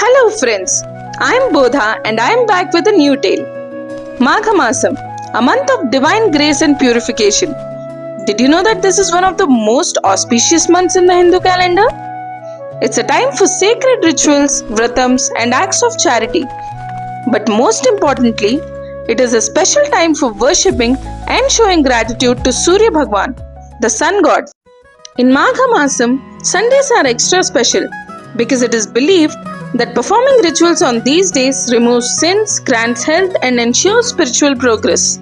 Hello friends, I am Bodha and I am back with a new tale. Magha Masam, a month of divine grace and purification. Did you know that this is one of the most auspicious months in the Hindu calendar? It's a time for sacred rituals, vratams and acts of charity. But most importantly, it is a special time for worshipping and showing gratitude to Surya Bhagwan, the sun god. In Magha Masam, Sundays are extra special because it is believed that performing rituals on these days removes sins, grants health and ensures spiritual progress.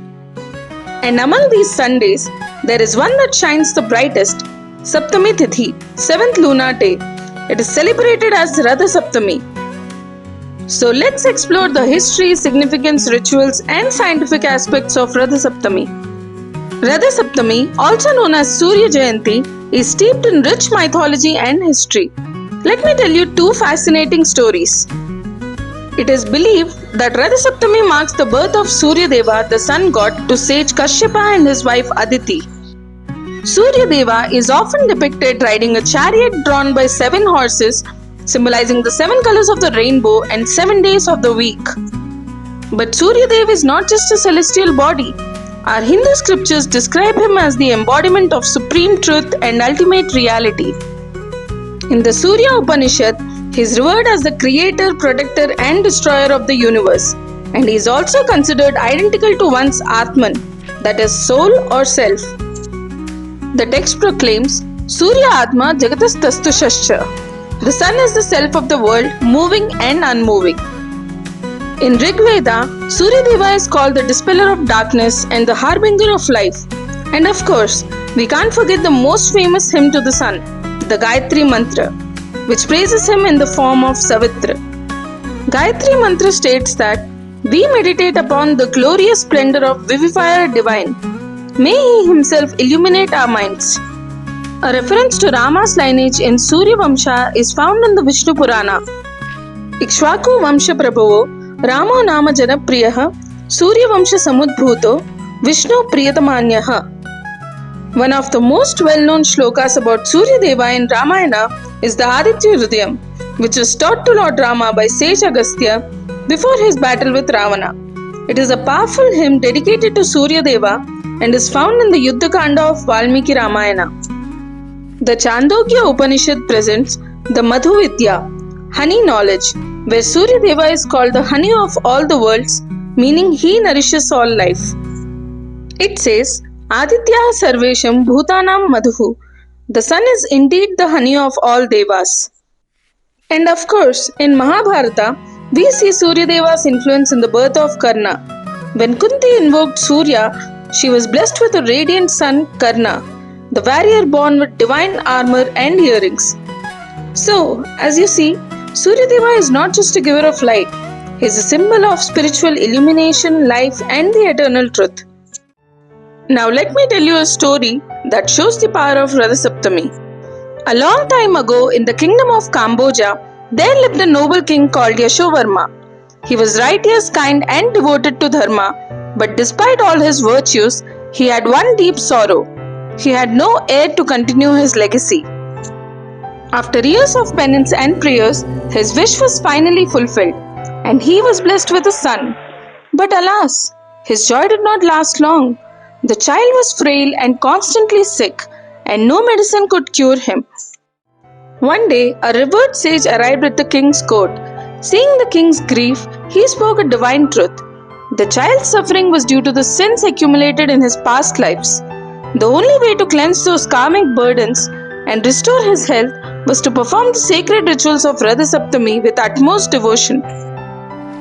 And among these Sundays, there is one that shines the brightest, Saptami Tithi, 7th lunar day. It is celebrated as Rathasaptami. So let's explore the history, significance, rituals and scientific aspects of Rathasaptami. Rathasaptami, also known as Surya Jayanti, is steeped in rich mythology and history. Let me tell you two fascinating stories. It is believed that Rathasaptami marks the birth of Surya Deva, the sun god, to sage Kashyapa and his wife Aditi. Surya Deva is often depicted riding a chariot drawn by 7 horses, symbolizing the 7 colors of the rainbow and 7 days of the week. But Surya Deva is not just a celestial body. Our Hindu scriptures describe him as the embodiment of supreme truth and ultimate reality. In the Surya Upanishad, he is revered as the creator, protector and destroyer of the universe, and he is also considered identical to one's Atman, that is soul or self. The text proclaims, Surya Atma Jagatastastu Shascha. The sun is the self of the world, moving and unmoving. In Rig Veda, Surya Deva is called the dispeller of darkness and the harbinger of life. And of course, we can't forget the most famous hymn to the sun, the Gayatri Mantra, which praises him in the form of Savitra. Gayatri Mantra states that we meditate upon the glorious splendor of Vivifier Divine. May he himself illuminate our minds. A reference to Rama's lineage in Surya Vamsha is found in the Vishnu Purana. Ikshvaku Vamsha Prabhavo Ramo Nama Janapriyaha Surya Vamsha Samudbhuto Vishnu Priyatamanyaha. One of the most well-known shlokas about Surya Deva in Ramayana is the Aditya Hridayam, which was taught to Lord Rama by sage Agastya before his battle with Ravana. It is a powerful hymn dedicated to Surya Deva and is found in the Yuddha Kanda of Valmiki Ramayana. The Chandogya Upanishad presents the Madhu Vidya, honey knowledge, where Surya Deva is called the honey of all the worlds, meaning he nourishes all life. It says, Aditya Sarvesham Bhutanam Madhu. The sun is indeed the honey of all devas. And of course, in Mahabharata, we see Surya Deva's influence in the birth of Karna. When Kunti invoked Surya, she was blessed with a radiant son, Karna, the warrior born with divine armor and earrings. So, as you see, Surya Deva is not just a giver of light. He is a symbol of spiritual illumination, life and the eternal truth. Now let me tell you a story that shows the power of Rathasaptami. A long time ago in the kingdom of Cambodia, there lived a noble king called Yashovarma. He was righteous, kind and devoted to Dharma, but despite all his virtues, he had one deep sorrow. He had no heir to continue his legacy. After years of penance and prayers, his wish was finally fulfilled, and he was blessed with a son. But alas, his joy did not last long. The child was frail and constantly sick, and no medicine could cure him. One day, a revered sage arrived at the king's court. Seeing the king's grief, he spoke a divine truth. The child's suffering was due to the sins accumulated in his past lives. The only way to cleanse those karmic burdens and restore his health was to perform the sacred rituals of Rathasaptami with utmost devotion.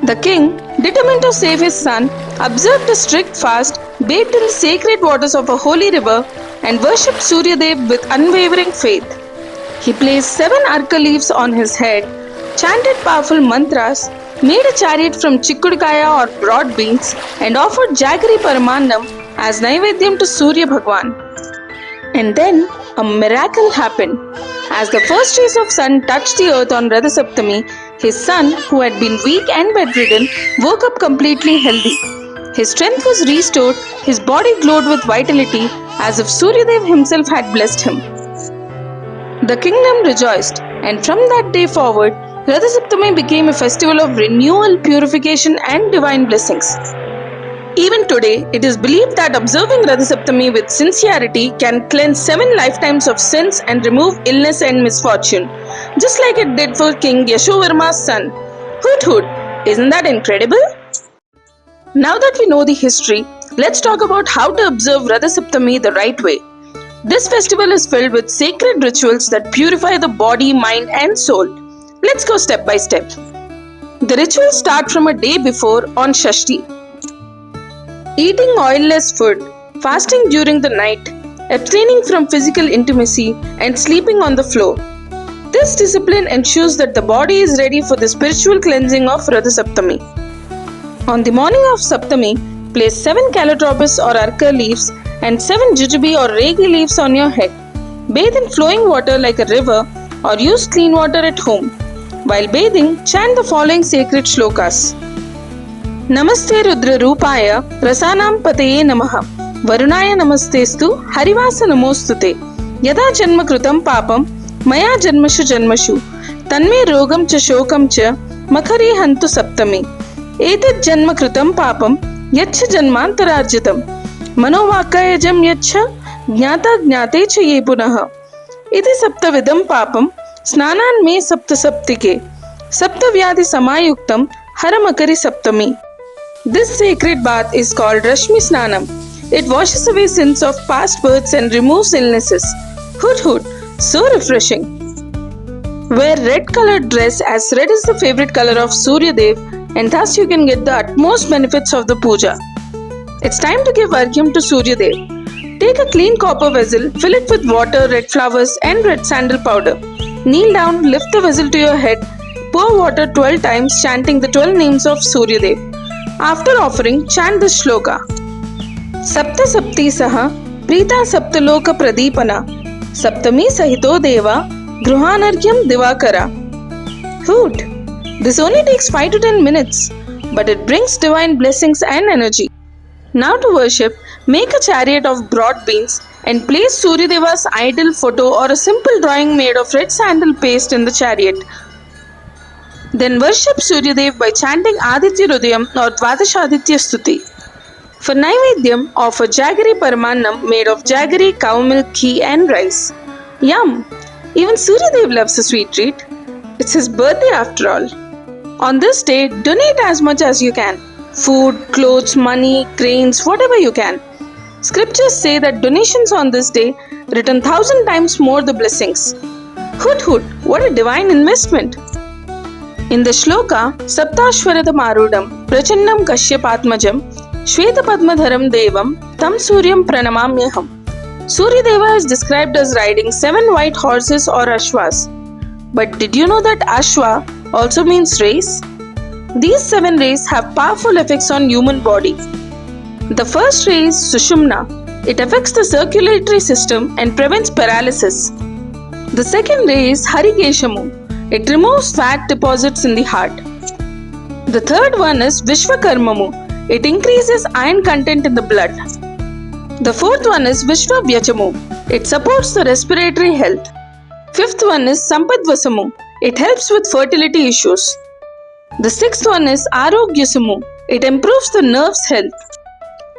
The king, determined to save his son, observed a strict fast, bathed in the sacred waters of a holy river, and worshipped Surya Dev with unwavering faith. He placed 7 arka leaves on his head, chanted powerful mantras, made a chariot from chikkudkaya or broad beans, and offered jaggery paramannam as naivedyam to Surya Bhagwan. And then a miracle happened. As the first rays of sun touched the earth on Rathasaptami, his son, who had been weak and bedridden, woke up completely healthy. His strength was restored, his body glowed with vitality as if Surya Dev himself had blessed him. The kingdom rejoiced, and from that day forward, Rathasaptami became a festival of renewal, purification, and divine blessings. Even today, it is believed that observing Rathasaptami with sincerity can cleanse 7 lifetimes of sins and remove illness and misfortune, just like it did for King Yashovarma's son. Hoot Hoot! Isn't that incredible? Now that we know the history, let's talk about how to observe Rathasaptami the right way. This festival is filled with sacred rituals that purify the body, mind, and soul. Let's go step by step. The rituals start from a day before on Shashti. Eating oilless food, fasting during the night, abstaining from physical intimacy, and sleeping on the floor. This discipline ensures that the body is ready for the spiritual cleansing of Rathasaptami. On the morning of Saptami, place 7 calotropis or arka leaves and 7 jujube or regi leaves on your head. Bathe in flowing water like a river or use clean water at home. While bathing, chant the following sacred shlokas. Namaste Rudra Rupaya Rasanam Pateye Namaha Varunaya Namastestu Harivasa Namostute Yada Janma Krutam Papam Maya Janmashu Janmashu Tanme Rogam Cha Shokam Cha Makari Hantu Saptami Etat Janma Krutam Papam Yacha Janmantararjitam Manovakayajam Yacha Jnata Jnate Cha Ye Punaha Iti Saptavidam Papam Snanan Me Sapta Saptike Saptavyadi Samayuktam Haramakari Saptami. This sacred bath is called Rashmi Snanam. It washes away sins of past births and removes illnesses. Hoot Hoot! So refreshing! Wear red colored dress as red is the favorite color of Surya Deva and thus you can get the utmost benefits of the puja. It's time to give Argyam to Surya Deva. Take a clean copper vessel, fill it with water, red flowers and red sandal powder. Kneel down, lift the vessel to your head, pour water 12 times chanting the 12 names of Surya Deva. After offering, chant this shloka. Sapta Sapti Saha Prita Saptaloka Pradipana Saptami Sahito Deva Gruhanargyam Divakara. Hoot! This only takes 5 to 10 minutes, but it brings divine blessings and energy. Now to worship, make a chariot of broad beans and place Surya Deva's idol photo or a simple drawing made of red sandal paste in the chariot. Then worship Surya Deva by chanting Aditya Rudayam or Dvadashaditya Stuti. For Naivedyam, offer Jaggery Paramannam made of jaggery, cow milk, ghee and rice. Yum! Even Surya Deva loves a sweet treat. It's his birthday after all. On this day, donate as much as you can. Food, clothes, money, grains, whatever you can. Scriptures say that donations on this day return 1,000 times more the blessings. Hoot Hoot! What a divine investment! In the shloka, Saptashvarada Marudam, Prachannam Kashyapatmajam, Shweta Padmadharam Devam, Tam Suryam Pranamamyaham. Surya Deva is described as riding 7 white horses or ashwas. But did you know that ashwa also means race? These 7 rays have powerful effects on human body. The first ray is Sushumna. It affects the circulatory system and prevents paralysis. The second ray is Harikeshamu. It removes fat deposits in the heart. The third one is Vishwakarmamu. It increases iron content in the blood. The fourth one is Vishwavyachamu. It supports the respiratory health. Fifth one is Sampadvasamu. It helps with fertility issues. The sixth one is Arogyasamu. It improves the nerves health.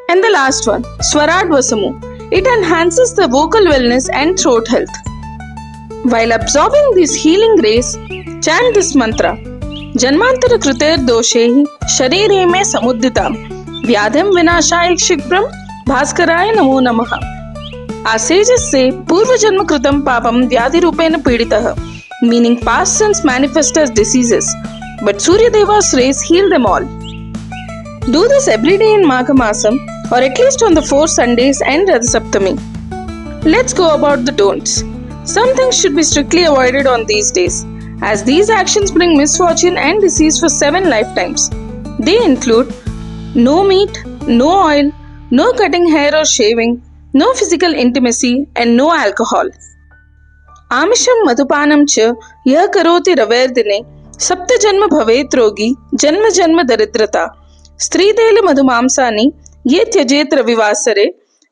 And the last one, Swaradvasamu. It enhances the vocal wellness and throat health. While absorbing these healing rays, chant this mantra. Janmantara Kriter Doshehi Sharire Me Samudditam Vyadham Vinashayik Shikram Bhaskaraya Namo Namaha. Our sages say Purva Janma Krutam Papam Vyadhi Rupena Piditaha, meaning past sins manifest as diseases, but Surya Deva's rays heal them all. Do this every day in Magha Masam or at least on the 4 Sundays and Rathasaptami. Let's go about the don'ts. Some things should be strictly avoided on these days, as these actions bring misfortune and disease for 7 lifetimes. They include no meat, no oil, no cutting hair or shaving, no physical intimacy, and no alcohol. Amisham madhupanam cha yah karoti raverdine sapta janma bhavet rogi janma janma daridrata stridele madhumamsani ye tyajet ravivasare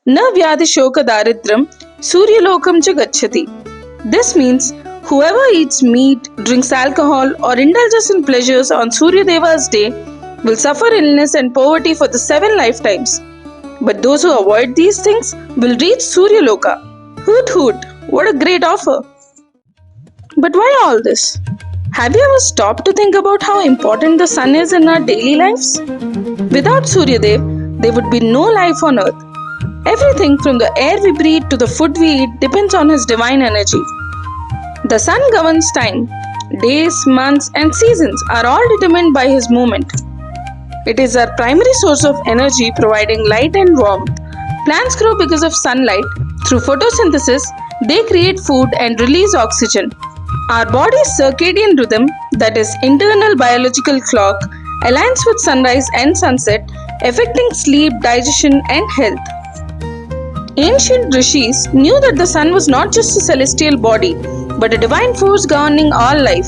na vyadi shoka daridram suryalokam cha gacchati. This means Whoever eats meat, drinks alcohol, or indulges in pleasures on Surya Deva's day will suffer illness and poverty for the 7 lifetimes. But those who avoid these things will reach Surya Loka. Hoot hoot! What a great offer! But why all this? Have you ever stopped to think about how important the sun is in our daily lives? Without Surya Dev, there would be no life on earth. Everything from the air we breathe to the food we eat depends on his divine energy. The sun governs time. Days, months, and seasons are all determined by his movement. It is our primary source of energy, providing light and warmth. Plants grow because of sunlight. Through photosynthesis, they create food and release oxygen. Our body's circadian rhythm, that is, internal biological clock, aligns with sunrise and sunset, affecting sleep, digestion, and health. Ancient rishis knew that the sun was not just a celestial body, but a divine force governing all life.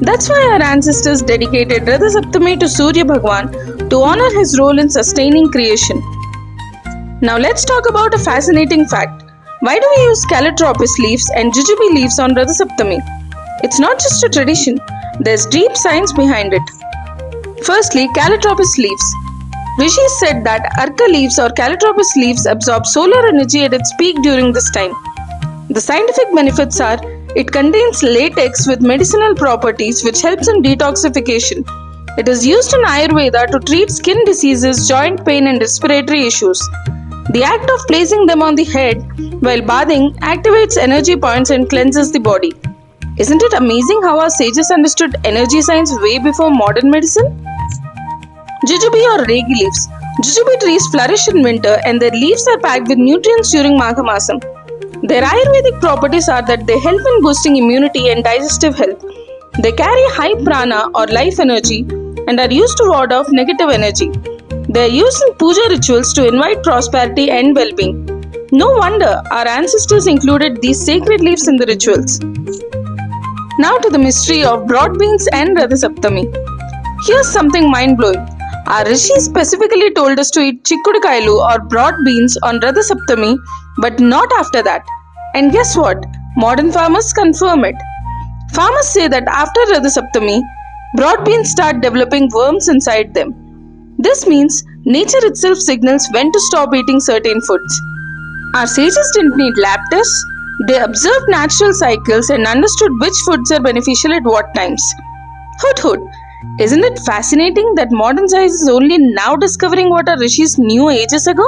That's why our ancestors dedicated Rathasaptami to Surya Bhagwan to honor his role in sustaining creation. Now let's talk about a fascinating fact. Why do we use calotropis leaves and jujube leaves on Rathasaptami? It's not just a tradition, there's deep science behind it. Firstly, calotropis leaves. Rishis said that arka leaves or calotropis leaves absorb solar energy at its peak during this time. The scientific benefits are it contains latex with medicinal properties which helps in detoxification. It is used in Ayurveda to treat skin diseases, joint pain, and respiratory issues. The act of placing them on the head while bathing activates energy points and cleanses the body. Isn't it amazing how our sages understood energy science way before modern medicine? Jujube or regi leaves. Jujube trees flourish in winter and their leaves are packed with nutrients during Magha Masam. Their Ayurvedic properties are that they help in boosting immunity and digestive health. They carry high prana or life energy and are used to ward off negative energy. They are used in puja rituals to invite prosperity and well-being. No wonder our ancestors included these sacred leaves in the rituals. Now to the mystery of broad beans and Rathasaptami. Here's something mind-blowing. Our rishis specifically told us to eat chikkudikailu or broad beans on Rathasaptami, but not after that. And guess what? Modern farmers confirm it. Farmers say that after Rathasaptami, broad beans start developing worms inside them. This means nature itself signals when to stop eating certain foods. Our sages didn't need lab tests. They observed natural cycles and understood which foods are beneficial at what times. Hoot hoot! Isn't it fascinating that modern science is only now discovering what our rishis knew ages ago?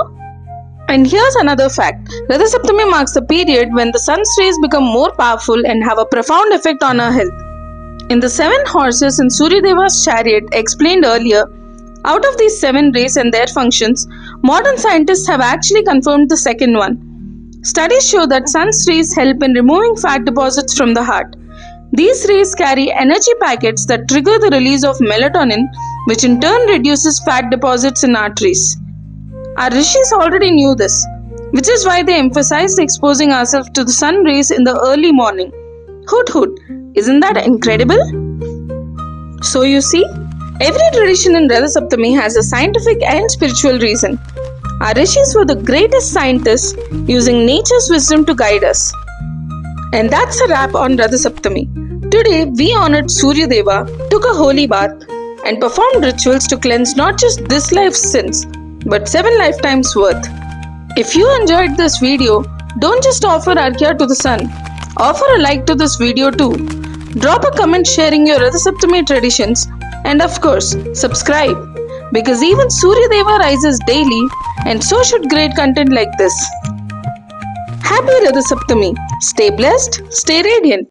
And here's another fact. Rathasaptami marks the period when the sun's rays become more powerful and have a profound effect on our health. In the 7 horses in Surya Deva's chariot explained earlier, out of these 7 rays and their functions, modern scientists have actually confirmed the second one. Studies show that sun's rays help in removing fat deposits from the heart. These rays carry energy packets that trigger the release of melatonin, which in turn reduces fat deposits in arteries. Our rishis already knew this, which is why they emphasized exposing ourselves to the sun rays in the early morning. Hoot hoot! Isn't that incredible? So you see, every tradition in Rathasaptami has a scientific and spiritual reason. Our rishis were the greatest scientists using nature's wisdom to guide us. And that's a wrap on Rathasaptami. Today we honored Surya Deva, took a holy bath, and performed rituals to cleanse not just this life's sins, but 7 lifetimes worth. If you enjoyed this video, don't just offer Arghya to the sun. Offer a like to this video too. Drop a comment sharing your Rathasaptami traditions, and of course, subscribe, because even Surya Deva rises daily, and so should great content like this. Happy Rathasaptami! Stay blessed, stay radiant.